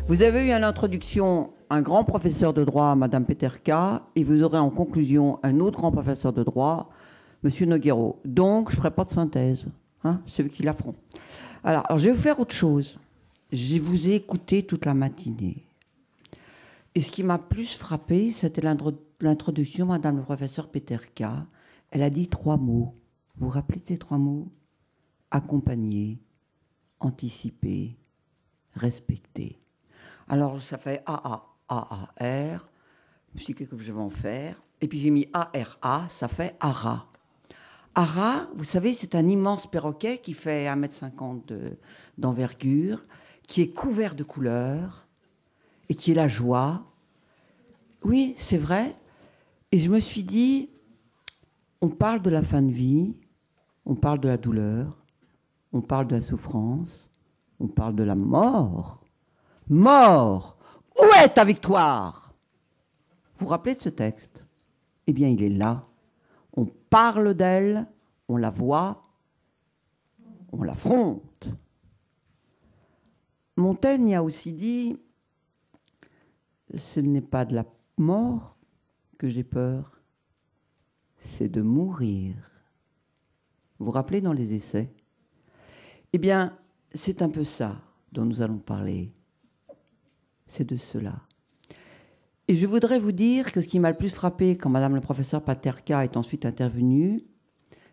Vous avez eu en introduction un grand professeur de droit, Madame Peterka, et vous aurez en conclusion un autre grand professeur de droit, Monsieur Noguero. Donc, je ne ferai pas de synthèse. Hein, c'est eux qui la feront. Alors, je vais vous faire autre chose. Je vous ai écouté toute la matinée. Et ce qui m'a plus frappé, c'était l'introduction de Madame le professeur Peterka. Elle a dit 3 mots. Vous vous rappelez de ces 3 mots? Accompagner, anticiper, respecter. Alors, ça fait A-A-A-A-R. Je me suis dit, qu'est-ce que je vais en faire? Et puis, j'ai mis A-R-A, ça fait ARA. ARA, vous savez, c'est un immense perroquet qui fait 1,50 m d'envergure, qui est couvert de couleurs et qui est la joie. Oui, c'est vrai. Et je me suis dit, on parle de la fin de vie, on parle de la douleur, on parle de la souffrance, on parle de la mort. Mort, où est ta victoire? Vous vous rappelez de ce texte? Eh bien, il est là. On parle d'elle, on la voit, on l'affronte. Montaigne a aussi dit, ce n'est pas de la mort que j'ai peur, c'est de mourir. Vous vous rappelez dans les essais? Eh bien, c'est un peu ça dont nous allons parler. C'est de cela. Et je voudrais vous dire que ce qui m'a le plus frappé quand Madame le professeur Peterka est ensuite intervenue,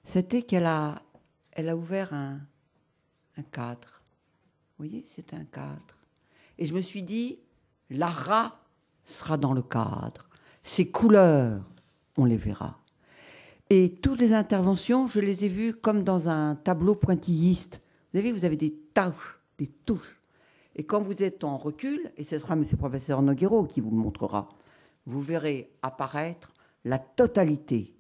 c'était qu'elle a ouvert un cadre. Vous voyez, c'est un cadre. Et je me suis dit, l'ARA sera dans le cadre. Ces couleurs, on les verra. Et toutes les interventions, je les ai vues comme dans un tableau pointilliste. Vous avez des tâches, des touches. Et quand vous êtes en recul, et ce sera M. le professeur Noguero qui vous le montrera, vous verrez apparaître la totalité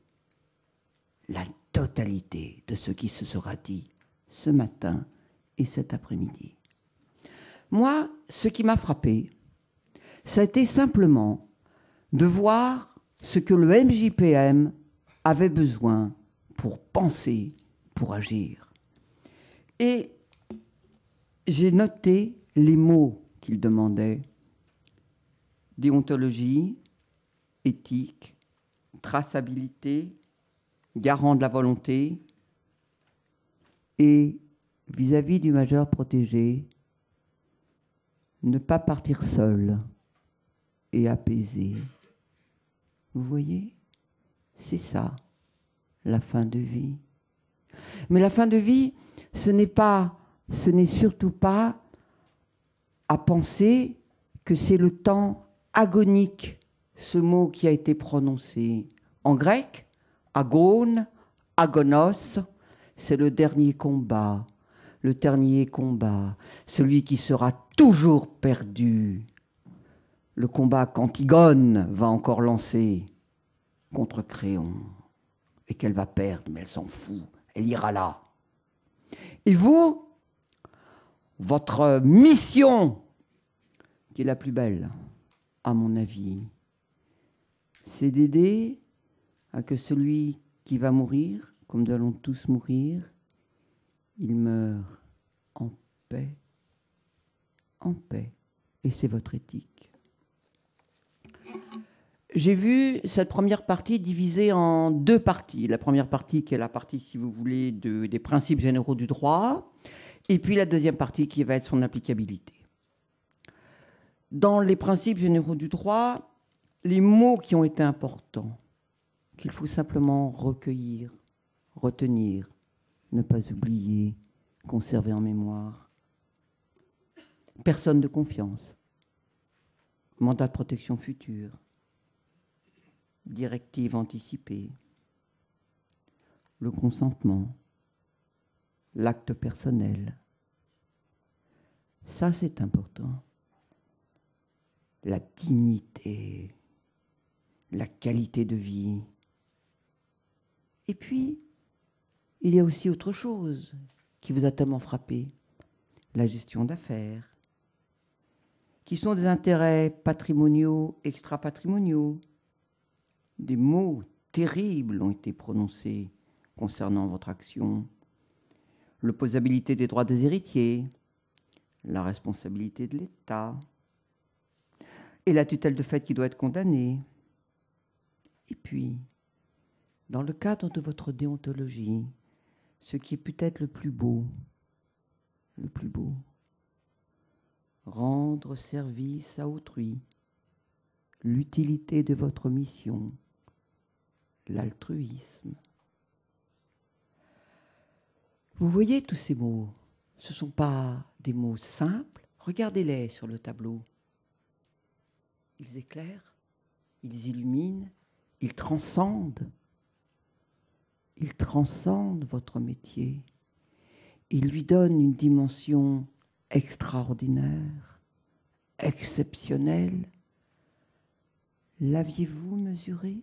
de ce qui se sera dit ce matin et cet après-midi. Moi, ce qui m'a frappé, ça a été simplement de voir ce que le MJPM avait besoin pour penser, pour agir. Et j'ai noté les mots qu'il demandait: déontologie, éthique, traçabilité, garant de la volonté, et vis-à-vis du majeur protégé, ne pas partir seul et apaiser. Vous voyez? C'est ça, la fin de vie. Mais la fin de vie, ce n'est surtout pas à penser que c'est le temps agonique, ce mot qui a été prononcé. En grec, agone, agonos, c'est le dernier combat, celui qui sera toujours perdu. Le combat qu'Antigone va encore lancer contre Créon, et qu'elle va perdre, mais elle s'en fout, elle ira là. Et vous, votre mission, qui est la plus belle, à mon avis, c'est d'aider à que celui qui va mourir, comme nous allons tous mourir, il meurt en paix. En paix. Et c'est votre éthique. J'ai vu cette première partie divisée en 2 parties. La première partie qui est la partie, si vous voulez, des principes généraux du droit, et puis la deuxième partie qui va être son applicabilité. Dans les principes généraux du droit, les mots qui ont été importants, qu'il faut simplement recueillir, retenir, ne pas oublier, conserver en mémoire. Personne de confiance, mandat de protection future, directive anticipée, le consentement, l'acte personnel. Ça, c'est important. La dignité, la qualité de vie. Et puis, il y a aussi autre chose qui vous a tellement frappé, la gestion d'affaires, qui sont des intérêts patrimoniaux, extra-patrimoniaux. Des mots terribles ont été prononcés concernant votre action. L'opposabilité des droits des héritiers, la responsabilité de l'État, et la tutelle de fait qui doit être condamnée. Et puis, dans le cadre de votre déontologie, ce qui est peut-être le plus beau, rendre service à autrui, l'utilité de votre mission, l'altruisme. Vous voyez tous ces mots, ce ne sont pas des mots simples. Regardez-les sur le tableau. Ils éclairent, ils illuminent, ils transcendent. Ils transcendent votre métier. Ils lui donnent une dimension extraordinaire, exceptionnelle. L'aviez-vous mesuré?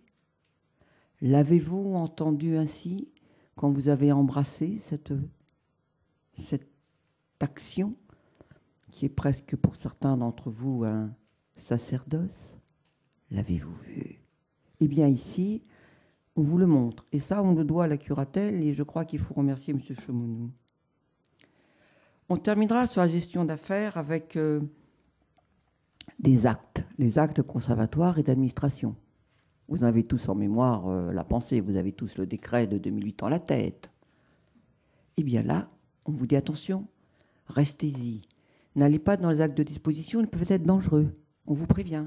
L'avez-vous entendu ainsi quand vous avez embrassé cette action qui est presque pour certains d'entre vous un sacerdoce? L'avez-vous vu? Eh bien ici, on vous le montre. Et ça, on le doit à la curatelle et je crois qu'il faut remercier M. Chemonou. On terminera sur la gestion d'affaires avec des actes, les actes conservatoires et d'administration. Vous avez tous en mémoire la pensée, vous avez tous le décret de 2008 en la tête. Eh bien là, on vous dit attention, restez-y. N'allez pas dans les actes de disposition, ils peuvent être dangereux. On vous prévient,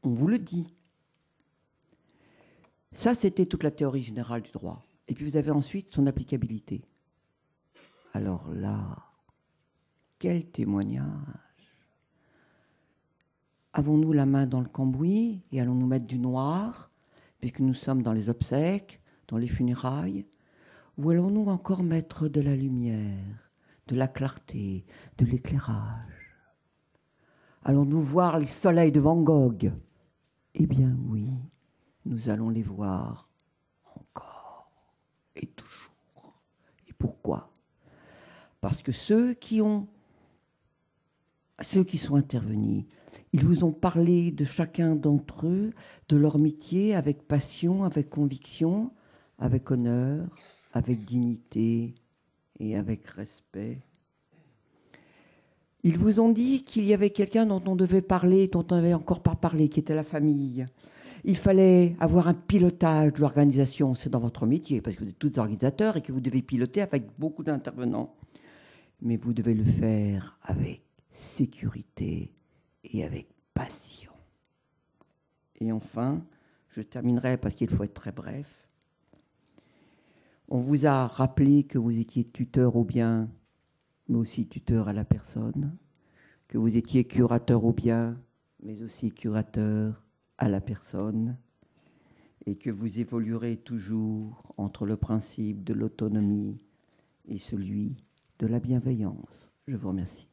on vous le dit. Ça, c'était toute la théorie générale du droit. Et puis vous avez ensuite son applicabilité. Alors là, quel témoignage! Avons-nous la main dans le cambouis et allons-nous mettre du noir, puisque nous sommes dans les obsèques, dans les funérailles, ou allons-nous encore mettre de la lumière, de la clarté, de l'éclairage? Allons-nous voir les soleils de Van Gogh? Eh bien oui, nous allons les voir encore et toujours. Et pourquoi? Parce que ceux qui sont intervenus, ils vous ont parlé de chacun d'entre eux, de leur métier, avec passion, avec conviction, avec honneur, avec dignité et avec respect. Ils vous ont dit qu'il y avait quelqu'un dont on devait parler, dont on n'avait encore pas parlé, qui était la famille. Il fallait avoir un pilotage de l'organisation, c'est dans votre métier, parce que vous êtes tous organisateurs et que vous devez piloter avec beaucoup d'intervenants. Mais vous devez le faire avec sécurité et avec passion. Et enfin, je terminerai parce qu'il faut être très bref. On vous a rappelé que vous étiez tuteur au bien, mais aussi tuteur à la personne, que vous étiez curateur au bien, mais aussi curateur à la personne, et que vous évoluerez toujours entre le principe de l'autonomie et celui de la bienveillance. Je vous remercie.